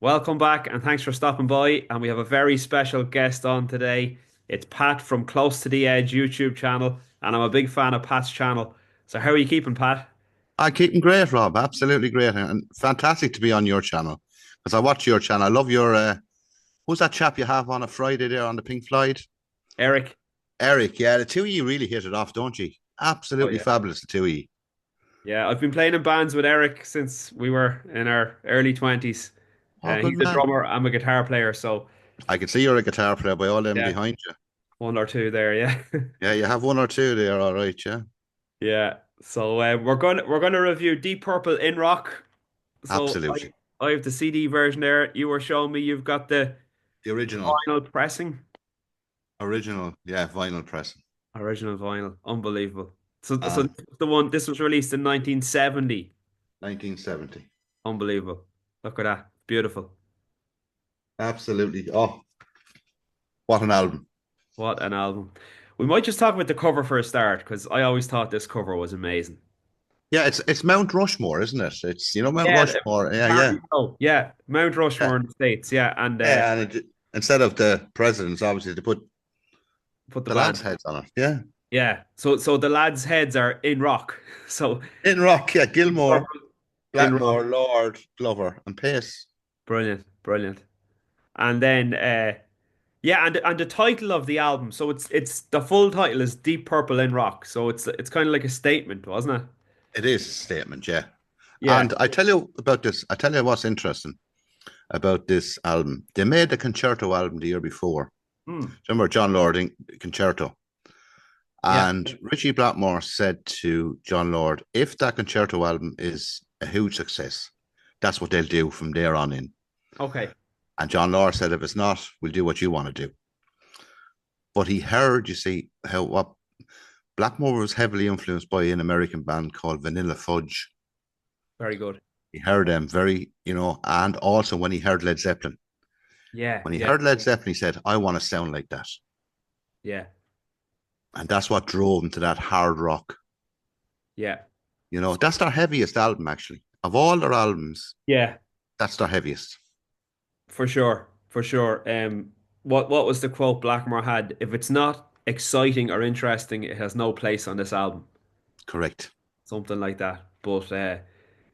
Welcome back and thanks for stopping by. And we have a very special guest on today. It's Pat from Close to the Edge YouTube channel, and I'm a big fan of Pat's channel. So how are you keeping, Pat? I keeping great, Rob. Absolutely great, and fantastic to be on your channel because I watch your channel. I love your. Who's that chap you have on a Friday there on the Pink Floyd? Eric? Eric. Yeah, the two of you really hit it off, don't you? Oh Absolutely yeah. fabulous, the two of you. Yeah, I've been playing in bands with Eric since we were in our early 20s. Oh, good He's a man. drummer, I'm a guitar player, so I can see you're a guitar player by all them yeah, behind you. one or two there, yeah. Yeah, you have one or two there, all right. Yeah, Yeah. So we're gonna review Deep Purple in Rock. So absolutely. I have the CD version there. You were showing me you've got the The original, vinyl pressing. yeah, vinyl pressing. Original vinyl. Unbelievable. So And this was the one, this was released in 1970. 1970. Unbelievable. Look at that. Beautiful. Absolutely. Oh, what an album. What an album. We might just talk about the cover for a start, because I always thought this cover was amazing. Yeah, it's Mount Rushmore, isn't it? It's Mount Yeah, Rushmore. Yeah, yeah. apparently so. Yeah, Mount Yeah. Rushmore in the States. Yeah, and Yeah, and instead of the presidents, obviously they put put the the band. lads' heads on it. Yeah, Yeah. So the lads' heads are in rock. So in rock. Yeah, Deep Gilmore, Purple in rock. Blackmore, Lord, Glover, and Pace. Brilliant, brilliant. And then yeah, and the title of the album, so it's the full title is Deep Purple in Rock. So it's kind of like a statement, wasn't it? It is a statement, yeah. Yeah. And I tell you about this. I tell you what's interesting about this album. They made the concerto album the year before. Hmm. Remember John Lord concerto, Yeah. and Richie Blackmore said to John Lord, "If that concerto album is a huge success, that's what they'll do from there on in." Okay. And John Lord said, "If it's not, we'll do what you want to do." But he heard, you see, how what Blackmore was heavily influenced by an American band called Vanilla Fudge. Very good. He heard them very, and also when he heard Led Zeppelin. Yeah. When he Yeah. heard Led Zeppelin, he said, I want to sound like that. Yeah. And that's what drove him to that hard rock. Yeah. That's their heaviest album, actually. Of all their albums, Yeah. that's their heaviest. For sure. For sure. What was the quote Blackmore had? If it's not exciting or interesting, it has no place on this album. Correct. Something like that. But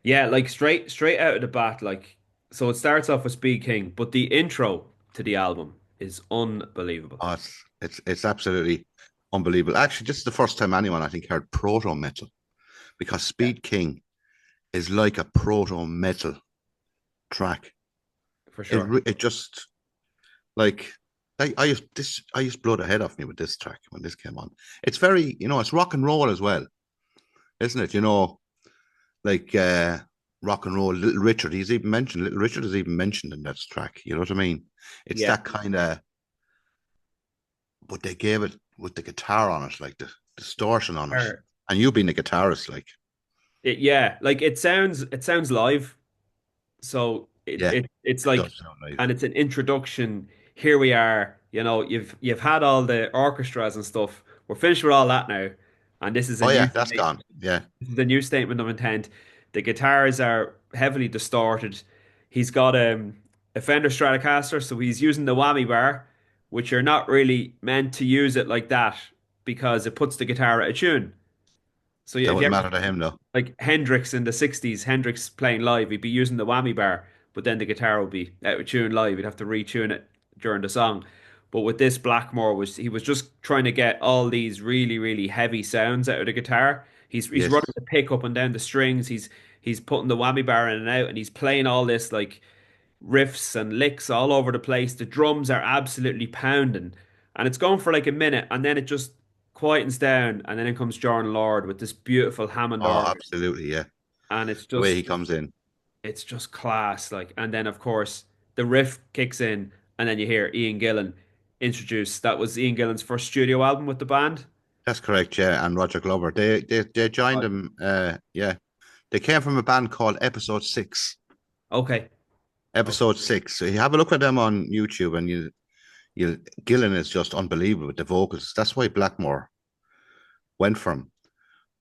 yeah, like straight out of the bat, like so it starts off with Speed King, but the intro to the album is unbelievable. Oh, it's absolutely unbelievable. Actually, this is the first time anyone, I think, heard proto metal because Yeah, Speed King is like a proto metal track. for It sure. re- it just like I used to blow the head off me with this track when this came on. It's very, it's rock and roll as well, isn't it? Like rock and roll. Little Richard is even mentioned in that track. You know what I mean? It's Yeah. that kind of, but they gave it with the guitar on it, like the distortion on it. Or- And you being a guitarist, like, yeah, like it sounds live. So yeah, it's it like, does sound live. and it's an introduction. Here we are, you've had all the orchestras and stuff. We're finished with all that now, and this is a Oh new yeah, that's statement. gone. Yeah. This is a new statement of intent. The guitars are heavily distorted. He's got a Fender Stratocaster, so he's using the whammy bar, which you're not really meant to use it like that because it puts the guitar out of tune. So That if you wouldn't ever matter to him though. like Hendrix in the 60s, Hendrix playing live, he'd be using the whammy bar, but then the guitar would be out of tune live. He'd have to retune it during the song. But with this, Blackmore he was just trying to get all these really, really heavy sounds out of the guitar. He's Yes. running the pick up and down the strings. He's putting the whammy bar in and out, and he's playing all this like riffs and licks all over the place. The drums are absolutely pounding, and it's going for like a minute, and then it just quietens down, and then in comes Jordan Lord with this beautiful Hammond Oh, organ, absolutely, yeah. and it's The way just he comes in. it's just class. Like, and then of course the riff kicks in, and then you hear Ian Gillan introduced. That was Ian Gillan's first studio album with the band. That's correct, yeah. And Roger Glover. They joined Right. him, yeah. They came from a band called Episode Six. Okay. Okay. Episode Six. So you have a look at them on YouTube, and you Gillen is just unbelievable with the vocals. That's why Blackmore went from.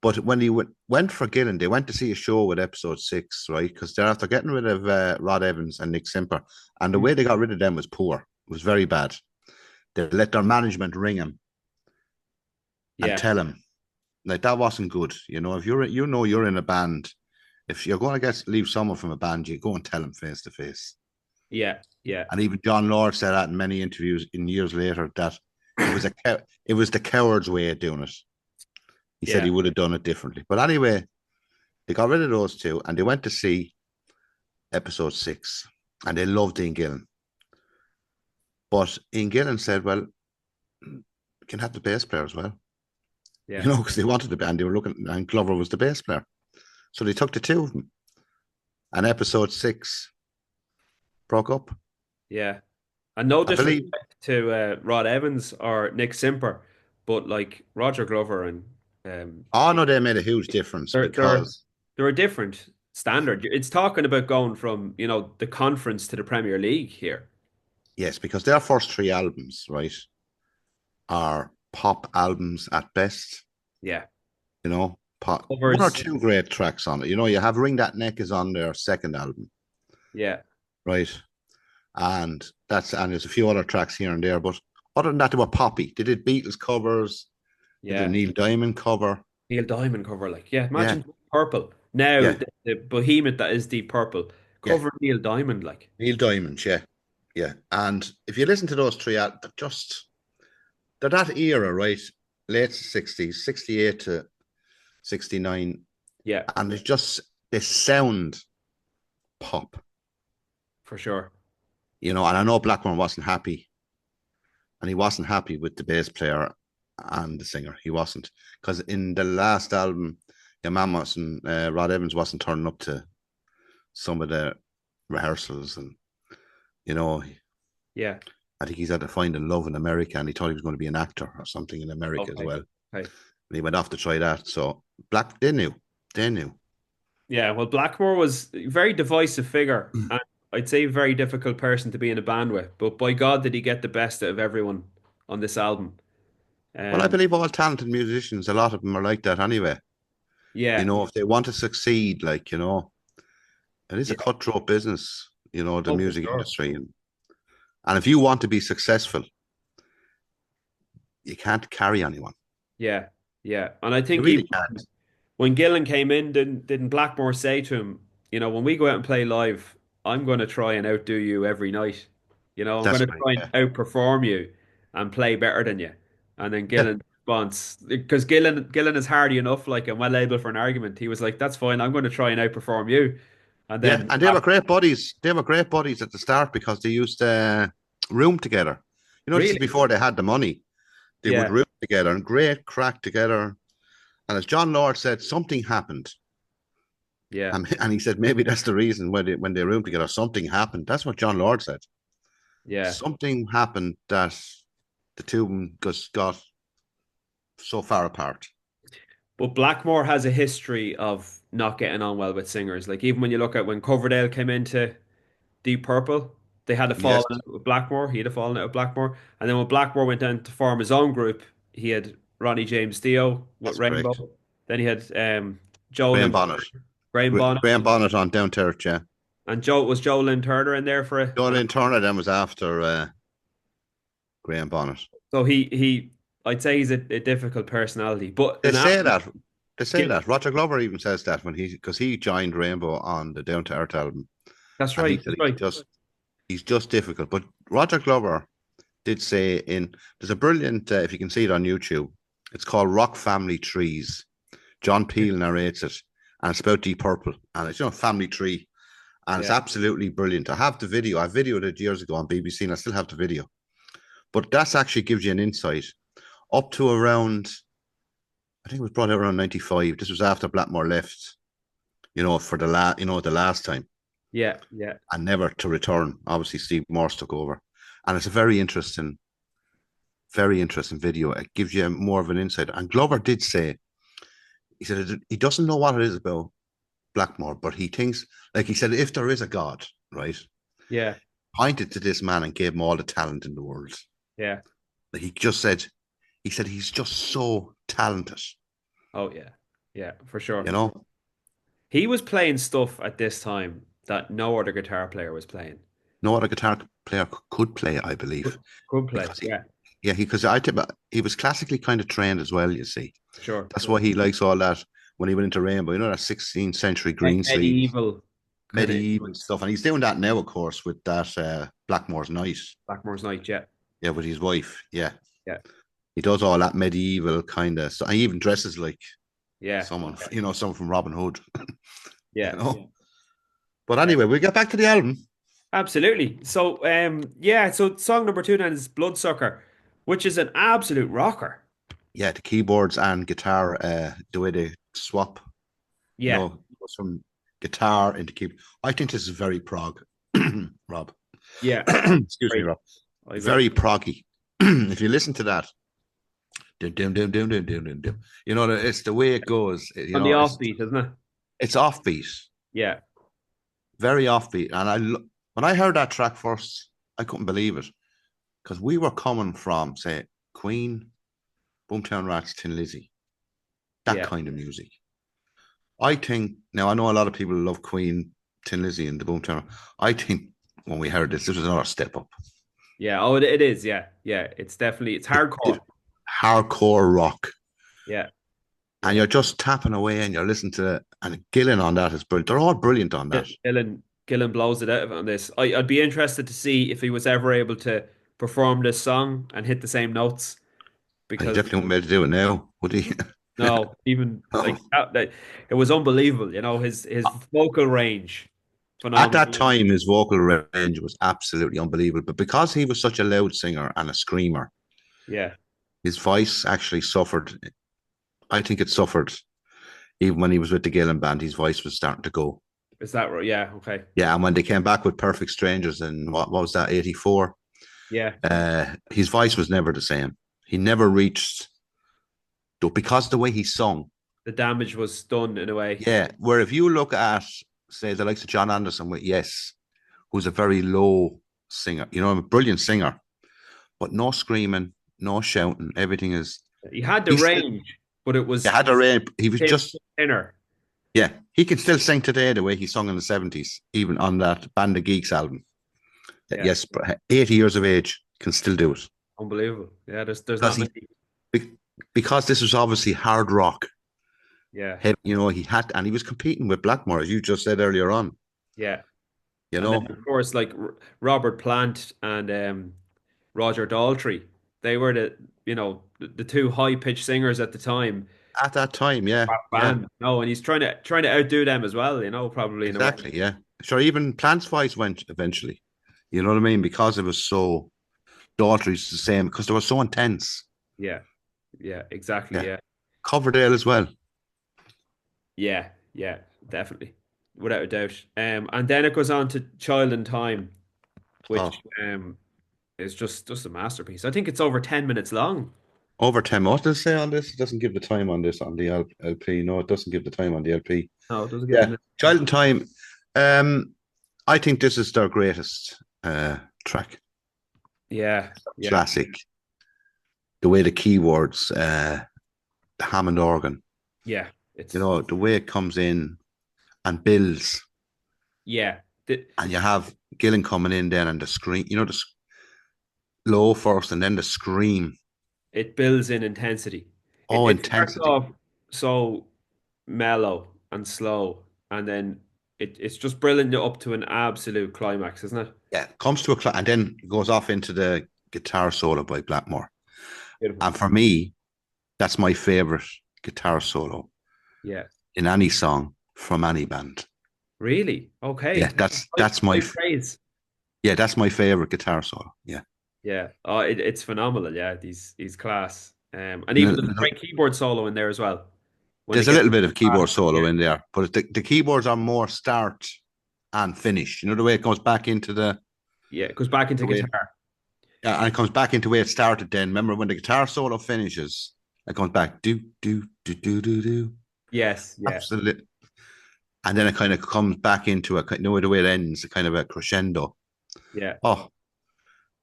But when he went for Gillen, they went to see a show with episode 6, right? Because they're after getting rid of Rod Evans and Nick Simper. And the Mm. way they got rid of them was poor. It was very bad. They let their management ring him and Yeah, tell him, like, that wasn't good. You know, if you're in a band, if you're going to leave someone from a band, you go and tell them face to face. yeah, yeah, And even John Lord said that in many interviews in years later, that it was the coward's way of doing it. He said yeah, he would have done it differently. But anyway, they got rid of those two and they went to see episode 6 and they loved Ian Gillan. But Ian Gillan said, well, you can have the bass player as well. yeah, You know, because they wanted the band, they were looking, and Glover was the bass player. So they took the two of them. And episode 6 broke up. yeah. And no I believe. disrespect to Rod Evans or Nick Simper, but like Roger Glover and um, Oh, no, they made a huge difference they're they're because, they're a different standard. It's talking about going from, the conference to the Premier League here. yes, because their first 3 albums, right, are pop albums at best. Yeah. You know, pop, one or Covers. two great tracks on it. You know, you have Ring That Neck is on their second album, Yeah. right? And there's a few other tracks here and there, but other than that, they were poppy. They did Beatles covers, they did a Yeah. Neil Diamond cover. Neil Diamond cover, like, yeah, Yeah, imagine Deep Purple. Now, yeah, the behemoth that is Deep Purple, yeah. cover Neil Diamond, like, Neil Diamond, yeah, yeah. And if you listen to those three, they're that era, right? Late 60s, 68 to 69. yeah, And they sound pop, for sure. you know. And I know Blackmore wasn't happy, and he wasn't happy with the bass player and the singer. He wasn't, because in the last album, your man wasn't, Rod Evans wasn't turning up to some of the rehearsals, and you know, Yeah. I think he's had to find a love in America, and he thought he was going to be an actor or something in America as Okay. well. Okay. And he went off to try that. So they knew. Yeah. Well, Blackmore was a very divisive figure, and I'd say a very difficult person to be in a band with. But by God, did he get the best out of everyone on this album? Well, I Um, believe all talented musicians, a lot of them are like that anyway. You yeah. know, if they want to succeed, like, you know, it is a Yeah. cutthroat business, you know, the Oh, for music sure. industry. And if you want to be successful, you can't carry anyone. Yeah. Yeah. And I You think really even can't. when Gillan came in, didn't Blackmore say to him, when we go out and play live, I'm going to try and outdo you every night. I'm going That's to right. try and Yeah. outperform you and play better than you. And then Gillan responds, because Gillan is hardy enough, like, and well able for an argument. He was like, "That's fine. I'm going to try and outperform you." And Yeah. then, And they were great buddies. They were great buddies at the start because they used to room together. You know, this is really, before they had the money. They would yeah, room together and great crack together. And as John Lord said, something happened. yeah, And he said, maybe that's the reason when they roomed together, something happened. That's what John Lord said. yeah. Something happened that the two of them just got so far apart. But Blackmore has a history of not getting on well with singers. Like, even when you look at when Coverdale came into Deep Purple. They had a Yes, falling out with Blackmore. He had a falling out with Blackmore. And then when Blackmore went down to form his own group, he had Ronnie James Dio with that's correct. Rainbow. Then he had Joe Graham Lynn, Bonnet. Graham Bonnet, Graham Bonnet on Down Terrace, yeah. and Joe Lynn Turner in there for it. Jolene Turner then was after Graham Bonnet. So I'd say he's a difficult personality. But They an say absolute that. They say that. Roger Glover even says that because he joined Rainbow on the Down to Earth album, that's and he right. said That's right. he's just difficult. But Roger Glover did say there's a brilliant if you can see it on YouTube. It's called Rock Family Trees. John Peel narrates it, and it's about Deep Purple, and it's family tree, and it's Yeah. absolutely brilliant. I have the video. I videoed it years ago on BBC, and I still have the video. But that's actually gives you an insight up to around. I think it was brought out around 95. This was after Blackmore left, for the last time, Yeah. Yeah. and never to return. Obviously, Steve Morse took over, and it's a very interesting video. It gives you more of an insight. And Glover did say, he said he doesn't know what it is about Blackmore, but he thinks, like he said, if there is a God, right, Yeah. pointed to this man and gave him all the talent in the world. Yeah. Like he said he's just so talented. Oh yeah. Yeah, for sure. you know. He was playing stuff at this time that no other guitar player was playing. No other guitar player could play it, I believe, Could play. because Yeah, because I think he was classically kind of trained as well. You see, sure. that's why he likes all that when he went into Rainbow. You know that 16th century Like green sleeve, medieval kind of medieval influence. stuff, and he's doing that now, of course, with that Blackmore's Night. Blackmore's Night, yeah. Yeah, with his wife. Yeah, Yeah. he does all that medieval kind of. So he even dresses like Yeah. someone, someone from Robin Hood. You Yeah. know. But Yeah. anyway, we get back to the album. Absolutely. So yeah, so song number two then is Bloodsucker, which is an absolute rocker. Yeah, the keyboards and guitar, the way they swap, Yeah. goes from guitar into keyboard. I think this is very prog, Rob. Yeah. Excuse me, Great. Rob. I agree. Very proggy. If you listen to that, dum, dum, dum, dum, dum, dum, dum, dum, it's the way it goes. On the offbeat, isn't it? It's offbeat, Yeah. very offbeat. And when I heard that track first, I couldn't believe it because we were coming from, say, Queen, Boomtown Rats, Tin Lizzy, that Yeah. kind of music. I think now I know a lot of people love Queen, Tin Lizzy, and the Boomtown. I think when we heard this was another step up. Yeah. Oh, it is. Yeah. Yeah. It's definitely it's hardcore. Hardcore rock, Yeah. and Yeah. you're just tapping away, and you're listening to it, and Gillen on that is brilliant. They're all brilliant on that. Gillen blows it out of it on this. I'd be interested to see if he was ever able to perform this song and hit the same notes He because definitely won't be able to do it now, would he? no, even like No. it was unbelievable. His vocal range, At phenomenal. that time, his vocal range was absolutely unbelievable. But because he was such a loud singer and a screamer, Yeah, his voice actually suffered. I think it suffered even when he was with the Gillen band. His voice was starting to go. is that right? Yeah, okay. Yeah, and when they came back with Perfect Strangers in what was that, 84, Yeah, his voice was never the same. He never reached, because of the way he sung. the damage was done in a way. Yeah, where if you look at, say, the likes of John Anderson with Yes, who's a very low singer, a brilliant singer, but no screaming, no shouting. Everything is, He had the he still, range, but it he was had a rain. He was just, thinner. yeah, he can still sing today the way he sung in the 70s, even on that Band of Geeks album. Yeah, Yes, 80 years of age, can still do it. unbelievable. Yeah, there's Because not he, many. because this was obviously hard rock. Yeah, He had, and he was competing with Blackmore, as you just said earlier on. yeah. You And then know, of course, like Robert Plant and Roger Daltrey, they were the two high pitched singers at the time. at that time, yeah, yeah, Band, no, and he's trying to outdo them as well. Probably in a way. exactly, yeah. Sure, even Plant's voice went eventually. You know what I mean? Because it was so Daughtry's the same, because they were so intense. Yeah, yeah, exactly. Yeah, Yeah, Coverdale as well. yeah, yeah, definitely, without a doubt. And then it goes on to Child in Time, Oh, which is just a masterpiece. I think it's over 10 minutes long. over 10. What does it say on this? It doesn't give the time on this on the LP. No, it doesn't give the time on the LP. No, it doesn't give Yeah, it. Child in Time. Um, I think this is their greatest track. Yeah, yeah, Classic. The way the keyboards, the Hammond organ, yeah. It's the way it comes in and builds, yeah. The, and you have Gillen coming in then and the scream, low first and then the scream. it builds in intensity. It Oh, it starts intensity. off so mellow and slow, and then it's just brilliant up to an absolute climax, isn't it? Yeah, comes to and then goes off into the guitar solo by Blackmore. Beautiful. And for me, that's my favorite guitar solo Yeah. in any song from any band. Really? Okay. Yeah, that's my Praise. that's my favorite guitar solo. Yeah. Yeah. Oh, it's phenomenal. Yeah, he's class. And even the No, great keyboard solo in there as well. When it there's a gets little bit of keyboard yeah, solo in there, but the keyboards are more start and finish. You know the way it goes back into yeah, it goes back into the way, guitar. yeah, and it comes back into where it started. Then remember when the guitar solo finishes, it comes back do do do do do do. Yes. Yeah. Absolutely, and then it kind of comes back into the way it ends, a kind of a crescendo. Yeah. Oh,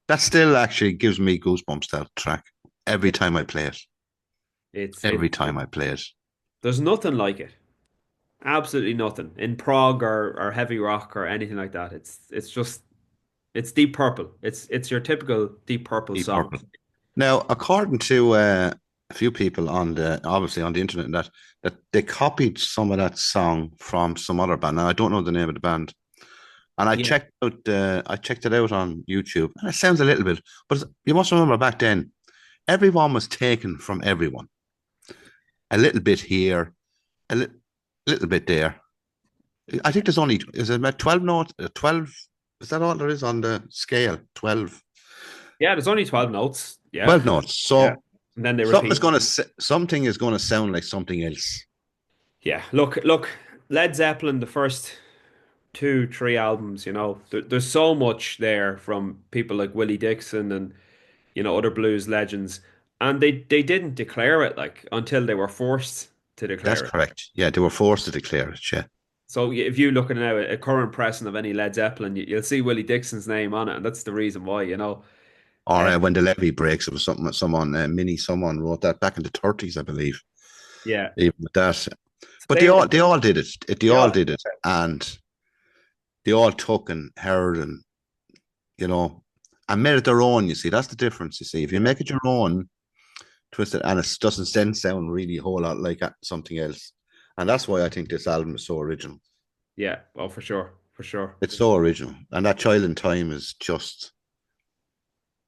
that still actually gives me goosebumps. That track every time I play it. It's Every time I play it. There's nothing like it. Absolutely nothing in prog or heavy rock or anything like that. It's just it's Deep Purple. It's your typical Deep Purple Deep song. Purple. Now, according to a few people on the obviously on the internet, and that they copied some of that song from some other band. Now, I don't know the name of the band, and Yeah, I checked it out on YouTube, and it sounds a little bit, but you must remember back then, everyone was taken from everyone. A little bit here, little bit there. I think there's only is it about 12 notes? 12 is that all there is on the scale? 12. yeah. There's only 12 notes. Yeah, 12 notes. yeah. So And then they repeat. something is gonna sound like something else. Yeah. Look. Led Zeppelin, the first two, three albums. There's so much there from people like Willie Dixon and other blues legends, and they didn't declare it like until they were forced to That's declare it. correct. Yeah, they were forced to declare it. Yeah. So if you look at now a current pressing of any Led Zeppelin, you'll see Willie Dixon's name on it, and that's the reason why. Or Uh, when the levee breaks, it was something that someone wrote that back in the 30s, I believe. yeah, Even with that, but same. they all did it. They Yeah, all did it, and they all took and heard and you know and made it their own. You see, that's the difference. You see, if you make it your own, twist it, and it doesn't then sound really a whole lot like something else. And that's why I think this album is so original. yeah. Oh, for sure, for sure. It's so original, and that Child in Time is just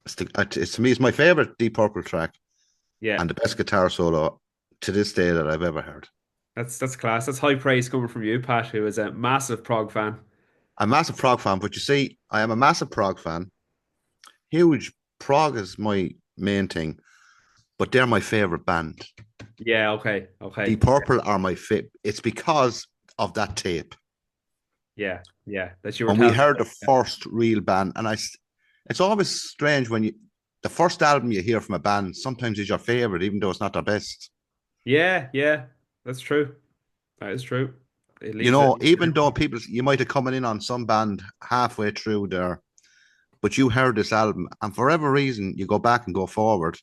it's to me it's my favorite Deep Purple track Yeah, and the best guitar solo to this day that I've ever heard. that's class. That's high praise coming from you, Pat, who is a massive prog fan. I'm a massive prog fan, but you see, I am a massive prog fan. Huge prog is my main thing, but they're my favorite band. Yeah, okay, okay. Deep Purple are my favorite. It's because of that tape. Yeah, yeah. That you were When we telling. heard the first real band, it's always strange when the first album you hear from a band sometimes is your favorite, even though it's not their best. Yeah, yeah. That's true. That is true. It leaves it. Even though people, you might have coming in on some band halfway through there, but you heard this album, and for whatever reason, you go back and go forward.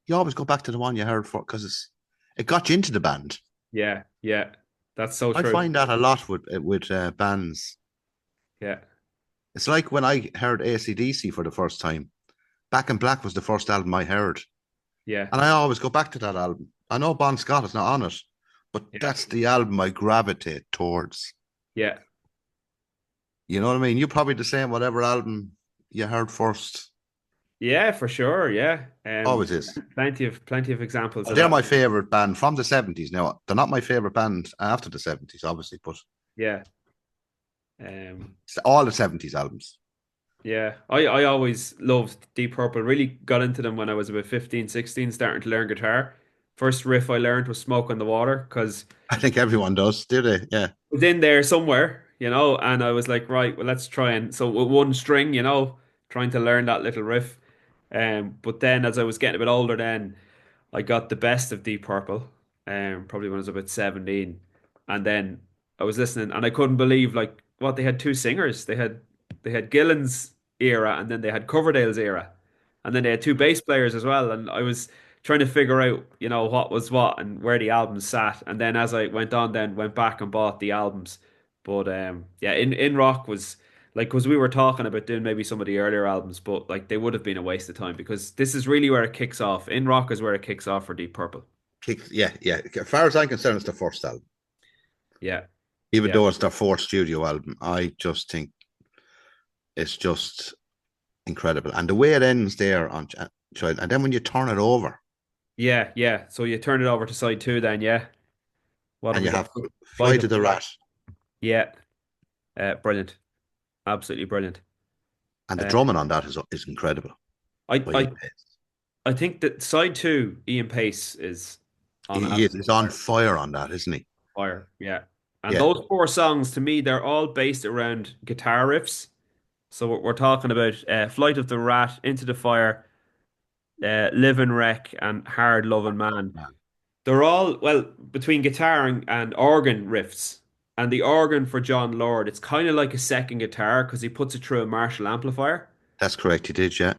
You always go back to the one you heard for because it got you into the band. Yeah, yeah. That's so I true. find that a lot with bands. Yeah, It's like when I heard AC/DC for the first time. Back in Black was the first album I heard, yeah, and I always go back to that album. I know Bon Scott is not on it, but yeah, that's the album I gravitate towards. yeah. You know what I mean? You probably the same. Whatever album you heard first, Yeah, for sure. Yeah. always is. Plenty of examples of They're that. my favorite band from the 70s. Now, they're not my favorite band after the 70s, obviously, but Yeah. Um, it's all the 70s albums. yeah. I always loved Deep Purple. Really got into them when I was about 15, 16, starting to learn guitar. First riff I learned was Smoke on the Water because I think everyone does, do they? Yeah. it was in there somewhere, and I was like, right, well, let's try and so with one string, trying to learn that little riff. But then as I was getting a bit older, then I got the best of Deep Purple, probably when I was about 17. And then I was listening and I couldn't believe like what they had two singers. They had Gillan's era and then they had Coverdale's era. And then they had two bass players as well. And I was trying to figure out, what was what and where the albums sat. And then as I went on, then went back and bought the albums. But yeah, in rock was like because we were talking about doing maybe some of the earlier albums, but like they would have been a waste of time because this is really where it kicks off. In rock is where it kicks off for Deep Purple. Yeah, yeah. As far as I'm concerned, it's the first album. Yeah, Even yeah, though it's their fourth studio album, I just think it's just incredible. And the way it ends there on Child, and then when you turn it over yeah, yeah. So you turn it over to side two, then yeah. What have and we you got? have Flight Fly to of the Rat yeah, brilliant, absolutely brilliant. and the Uh, drumming on that is incredible I by Ian I Pace. I think that side two, Ian Pace is on He is absolute he's on fire on that, isn't he? fire. Yeah, and Yeah, those four songs to me, they're all based around guitar riffs. So we're talking about Flight of the Rat, Into the Fire, Live and Wreck, and Hard Loving Man. man. They're all, well, between guitar and organ riffs. And the organ for John Lord, it's kind of like a second guitar because he puts it through a Marshall amplifier. That's correct. He did, yeah.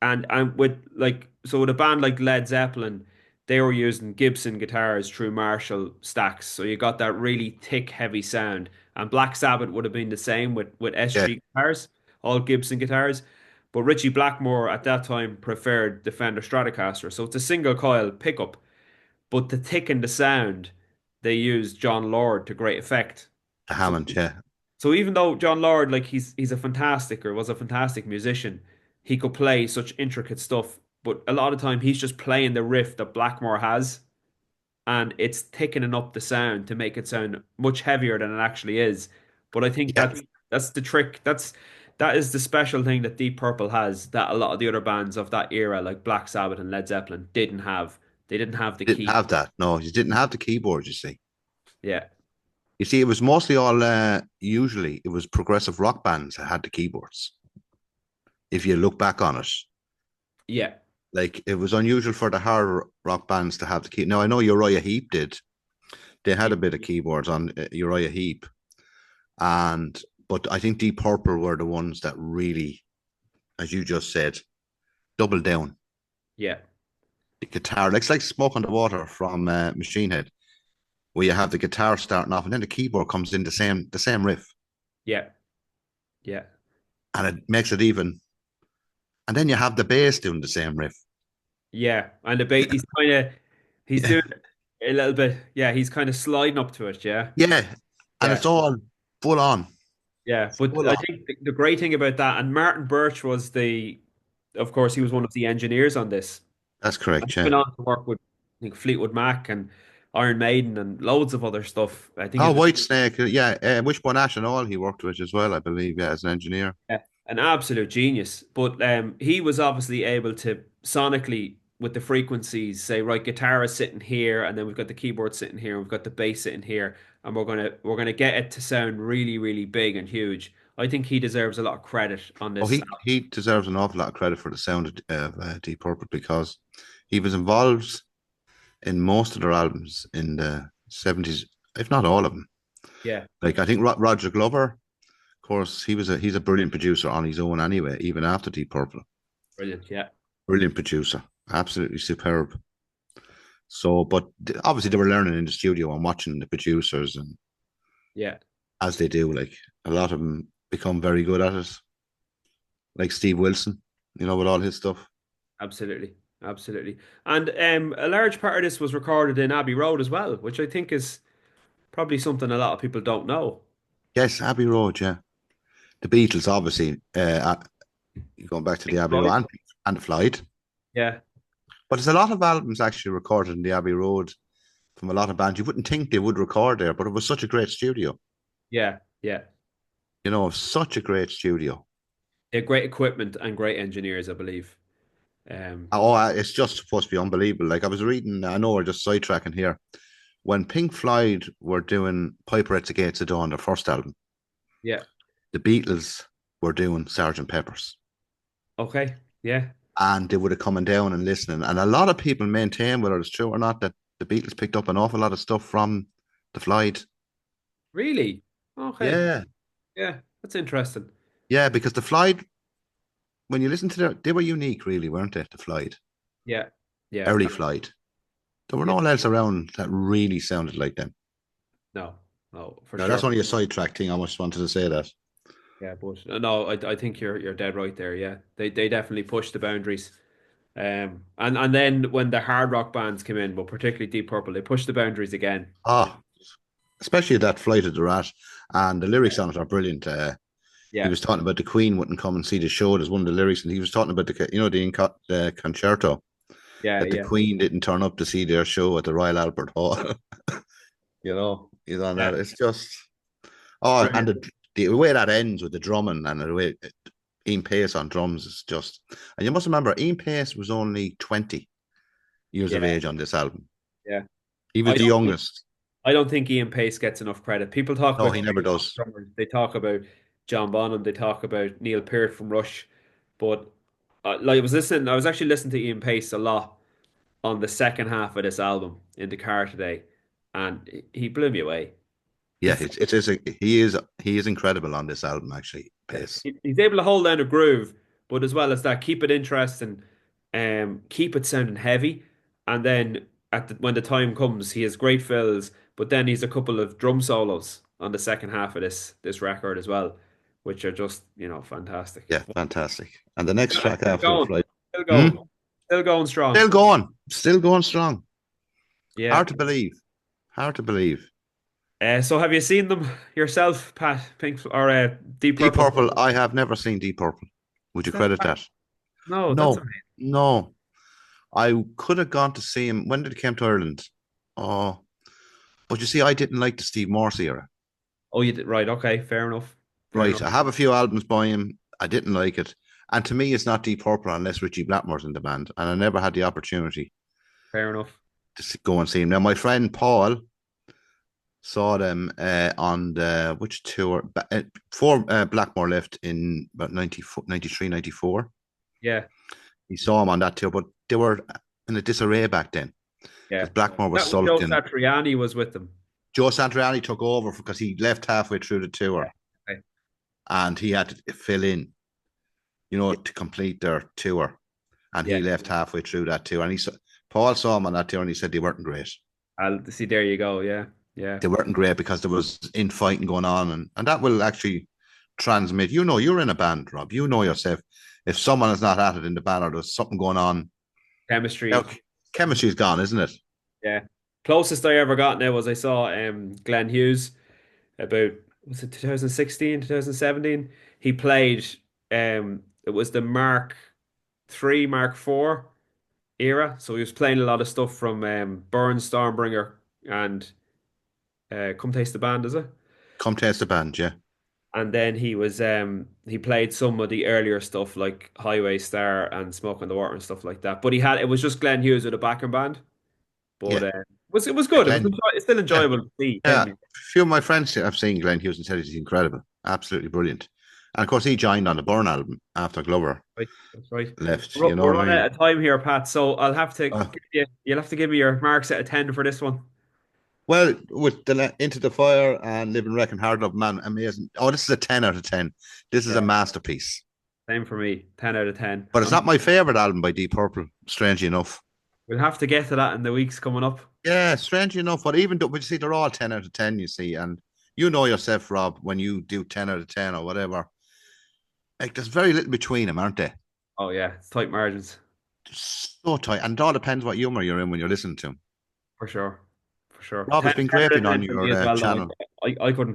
And with like, so with a band like Led Zeppelin, they were using Gibson guitars through Marshall stacks. So you got that really thick, heavy sound. And Black Sabbath would have been the same with Yeah, SG guitars, all Gibson guitars. But Richie Blackmore at that time preferred the Fender Stratocaster. So it's a single coil pickup. But to thicken the sound, they used John Lord to great effect. the So Hammond. Yeah, so even though John Lord, like he's a fantastic or was a fantastic musician, he could play such intricate stuff. But a lot of time he's just playing the riff that Blackmore has, and it's thickening up the sound to make it sound much heavier than it actually is. But I think yeah. that's the trick. That is the special thing that Deep Purple has that a lot of the other bands of that era, like Black Sabbath and Led Zeppelin, didn't have. They didn't have the Didn't key. have that. No, you didn't have the keyboard. You see. Yeah, You see, it was mostly all. Usually, it was progressive rock bands that had the keyboards. If you look back on it, yeah, like it was unusual for the hard rock bands to have the key. Now I know Uriah Heep did. They had yeah, a bit of keyboards on Uriah Heep, and but I think Deep Purple were the ones that really, as you just said, doubled down. yeah, The guitar, like it's like Smoke on the Water from Machine Head, where you have the guitar starting off, and then the keyboard comes in the same riff, yeah, yeah. and it makes it even. And then you have the bass doing the same riff. Yeah, and the bait he's Yeah, doing a little bit. Yeah, he's kind of sliding up to it. Yeah, yeah, and yeah, it's all full on, yeah. But full I on. think the great thing about that, and Martin Birch was of course, he was one of the engineers on this. That's And correct. he Yeah. went on to work with I think Fleetwood Mac and Iron Maiden and loads of other stuff. I think Oh, it was Whitesnake. Yeah, Wishbone Ash and all he worked with as well, I believe. Yeah, as an engineer. yeah, an absolute genius. But he was obviously able to sonically with the frequencies say, right, guitar is sitting here, and then we've got the keyboard sitting here, and we've got the bass sitting here, and we're gonna get it to sound really, really big and huge. I think he deserves a lot of credit on Oh, this. he deserves an awful lot of credit for the sound of Deep Purple because he was involved in most of their albums in the 70s, if not all of them. Yeah, Like I think Roger Glover, of course, he's a brilliant producer on his own anyway, even after Deep Purple. brilliant. Yeah, Brilliant producer, absolutely superb. So, but obviously they were learning in the studio and watching the producers, and yeah, as they do, like a lot of them become very good at it. Like Steve Wilson, with all his stuff. absolutely, absolutely. And a large part of this was recorded in Abbey Road as well, which I think is probably something a lot of people don't know. Yes, Abbey Road, yeah. The Beatles, obviously, going back to the Pink Abbey Road Floyd. and Floyd. Yeah, But there's a lot of albums actually recorded in the Abbey Road from a lot of bands. You wouldn't think they would record there, but it was such a great studio. yeah, yeah. Such a great studio. They have great equipment and great engineers, I believe. Um, Oh, it's just supposed to be unbelievable. Like I was reading, I know we're just sidetracking here. When Pink Floyd were doing Piper at the Gates of Dawn, their first album, yeah. the Beatles were doing Sergeant Pepper's. Okay. Yeah. And they would have coming down and listening. And a lot of people maintain, whether it's true or not, that the Beatles picked up an awful lot of stuff from the Floyd. Really? Okay. Yeah, Yeah. That's interesting. yeah, because the Floyd, when you listen to they were unique, really, weren't they? The Floyd, Yeah. Yeah. early Floyd. There were Yeah. no one else around that really sounded like them. No. No, for No, that's sure. only a sidetrack thing. I just wanted to say that. Yeah, but no, I think you're dead right there. Yeah. They definitely pushed the boundaries. And then when the hard rock bands came in, but particularly Deep Purple, they pushed the boundaries again. Ah, especially that Flight of the Rat, and the lyrics on it are brilliant. He Yeah. was talking about the Queen wouldn't come and see the show. There's one of the lyrics, and he was talking about the concerto Yeah. that the Yeah. Queen didn't turn up to see their show at the Royal Albert Hall. He's on Yeah. that. It's just and Brilliant. the way that ends with the drumming and the way Ian Pace on drums is just. And you must remember, Ian Pace was only 20 years of Yeah. age on this album. Yeah. He was I the don't think youngest. I don't think Ian Pace gets enough credit. People talk No, about he never great rock does. drummers. They talk about John Bonham. They talk about Neil Peart from Rush. But like I was actually listening to Ian Pace a lot on the second half of this album in the car today, and he blew me away. Yeah, He's he is incredible on this album actually. Pace. he's able to hold down a groove, but as well as that, keep it interesting, keep it sounding heavy, and then when the time comes, he has great fills, but then he's a couple of drum solos on the second half of this record as well, which are just, fantastic. Yeah, fantastic. And the next track Still after it, going, right? still Hmm? going, still going strong. Still going strong. Yeah. Hard to believe. Hard to believe. So have you seen them yourself, Pat? Pink or Deep Deep Purple? Purple, I have never seen Deep Purple. Would Is you that credit right? that? No, that's No, amazing. no. I could have gone to see him. When did he come to Ireland? Oh, but you see, I didn't like the Steve Morse era. Oh, you did right. Okay, fair enough. Fair Right, enough. I have a few albums by him. I didn't like it. And to me, it's not Deep Purple unless Richie Blackmore's in the band. And I never had the opportunity Fair enough. to go and see him. Now, my friend Paul saw them on the which tour? Before Blackmore left in about 93, 94. Yeah, He saw him on that tour, but they were in a disarray back then yeah. because Blackmore was That was Joe sulking. Satriani was with them. Joe Satriani took over because he left halfway through the Yeah. tour Okay. and he had to fill in, Yeah. to complete their tour. And Yeah. he left halfway through that tour. And Paul saw him on that tour and he said they weren't great. I'll see. There you go. Yeah, yeah. They weren't great because there was infighting going on. And that will actually transmit. You're in a band, Rob. You know yourself. If someone is not at it in the band or there's something going on, Chemistry. you chemistry's gone, isn't it? Yeah. Closest I ever got now was I saw Glenn Hughes about, was it 2016, 2017? He played it was the Mark III, Mark IV era. So he was playing a lot of stuff from Burn, Stormbringer, and Come Taste the Band, is it? Come taste the band, yeah. And then he played some of the earlier stuff like Highway Star and Smoke on the Water and stuff like that. But it was just Glenn Hughes with a backing band. But Yeah. it was good. Glenn, It's still yeah. enjoyable to see Yeah. him. A few of my friends have seen Glenn Hughes and said he's incredible. Absolutely brilliant. And of course, he joined on the Burn album after Glover Right, that's right. left. We're, You know we're what I running mean? out of time here, Pat. So I'll have to Uh, give you. You'll have to give me your marks out of 10 for this one. well, with the Into the Fire and Living Wrecking Hard Love, man, amazing. Oh, this is a 10 out of 10. This is a Yeah, masterpiece. same for me. 10 out of 10. But it's not my favorite album by Deep Purple, strangely enough. We'll have to get to that in the weeks coming up. Yeah, strangely enough. But even though, but you see, they're all 10 out of 10, you see. And you know yourself, Rob, when you do 10 out of 10 or whatever, like there's very little between them, aren't there? Oh yeah, it's tight margins So tight. And it all depends what humor you're in when you're listening to them. for sure. For sure. Rob, 10, it's been 10 great out of being on 10 for your me as well. Though. channel. I couldn't